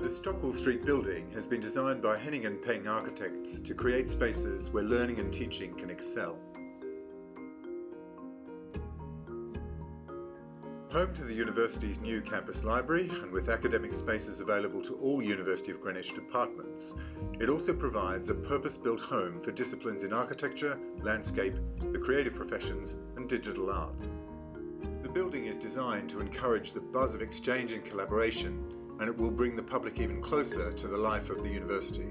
The Stockwell Street building has been designed by Henning and Peng architects to create spaces where learning and teaching can excel. Home to the university's new campus library, and with academic spaces available to all University of Greenwich departments, it also provides a purpose-built home for disciplines in architecture, landscape, the creative professions and digital arts. The building is designed to encourage the buzz of exchange and collaboration, and it will bring the public even closer to the life of the university.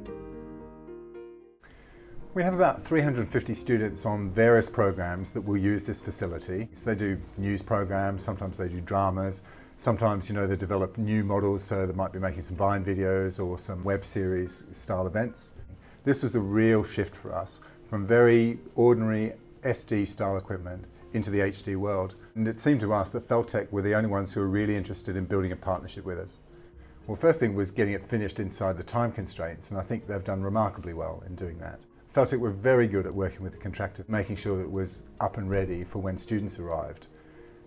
We have about 350 students on various programs that will use this facility. So they do news programs, sometimes they do dramas, sometimes they develop new models, so they might be making some Vine videos or some web series style events. This was a real shift for us from very ordinary SD style equipment into the HD world. And it seemed to us that Feltech were the only ones who were really interested in building a partnership with us. Well, first thing was getting it finished inside the time constraints, and I think they've done remarkably well in doing that. Feltech were very good at working with the contractors, making sure that it was up and ready for when students arrived.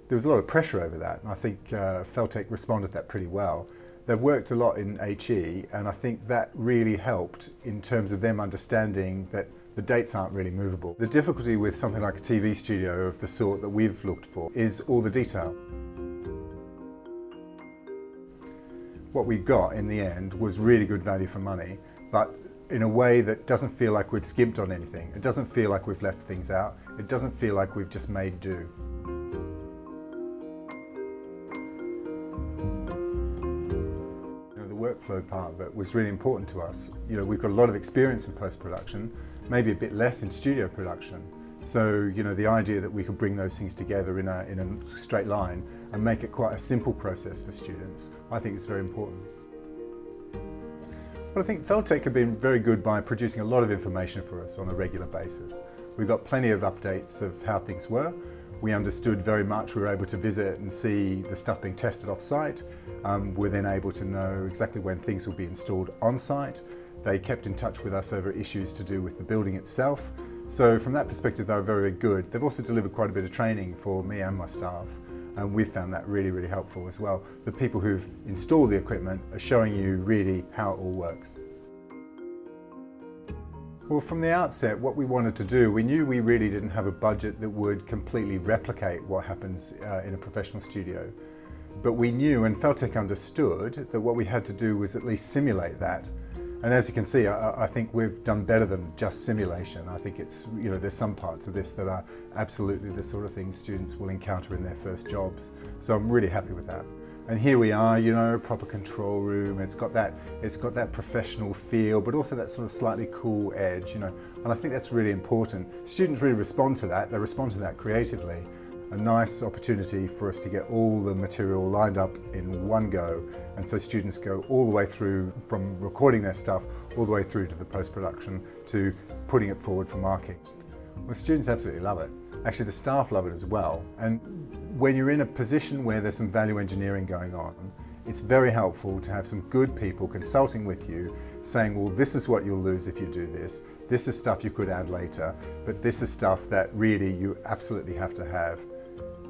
There was a lot of pressure over that, and I think Feltech responded to that pretty well. They've worked a lot in HE, and I think that really helped in terms of them understanding that the dates aren't really movable. The difficulty with something like a TV studio of the sort that we've looked for is all the detail. What we got in the end was really good value for money, but in a way that doesn't feel like we've skimped on anything. It doesn't feel like we've left things out. It doesn't feel like we've just made do. The workflow part of it was really important to us. We've got a lot of experience in post-production, maybe a bit less in studio production. So, the idea that we could bring those things together in a straight line and make it quite a simple process for students, I think is very important. Well, I think Feltech have been very good by producing a lot of information for us on a regular basis. We've got plenty of updates of how things were. We understood very much, we were able to visit and see the stuff being tested off-site. We're then able to know exactly when things will be installed on-site. They kept in touch with us over issues to do with the building itself. So from that perspective, they were very good. They've also delivered quite a bit of training for me and my staff, and we've found that really, really helpful as well. The people who've installed the equipment are showing you really how it all works. Well, from the outset, what we wanted to do, we knew we really didn't have a budget that would completely replicate what happens in a professional studio. But we knew, and Feltech understood, that what we had to do was at least simulate that. And as you can see, I think we've done better than just simulation. I think it's, there's some parts of this that are absolutely the sort of things students will encounter in their first jobs. So I'm really happy with that. And here we are, proper control room. It's got that professional feel, but also that sort of slightly cool edge, And I think that's really important. Students really respond to that. They respond to that creatively. A nice opportunity for us to get all the material lined up in one go, and so students go all the way through from recording their stuff all the way through to the post-production to putting it forward for marking. Well, students absolutely love it. Actually, the staff love it as well. And when you're in a position where there's some value engineering going on, it's very helpful to have some good people consulting with you, saying, well, this is what you'll lose if you do this. This is stuff you could add later, but this is stuff that really you absolutely have to have.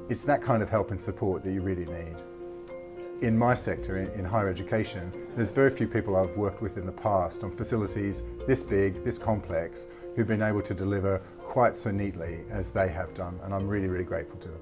It's that kind of help and support that you really need. In my sector, in higher education, there's very few people I've worked with in the past on facilities this big, this complex, who've been able to deliver quite so neatly as they have done, and I'm really, really grateful to them.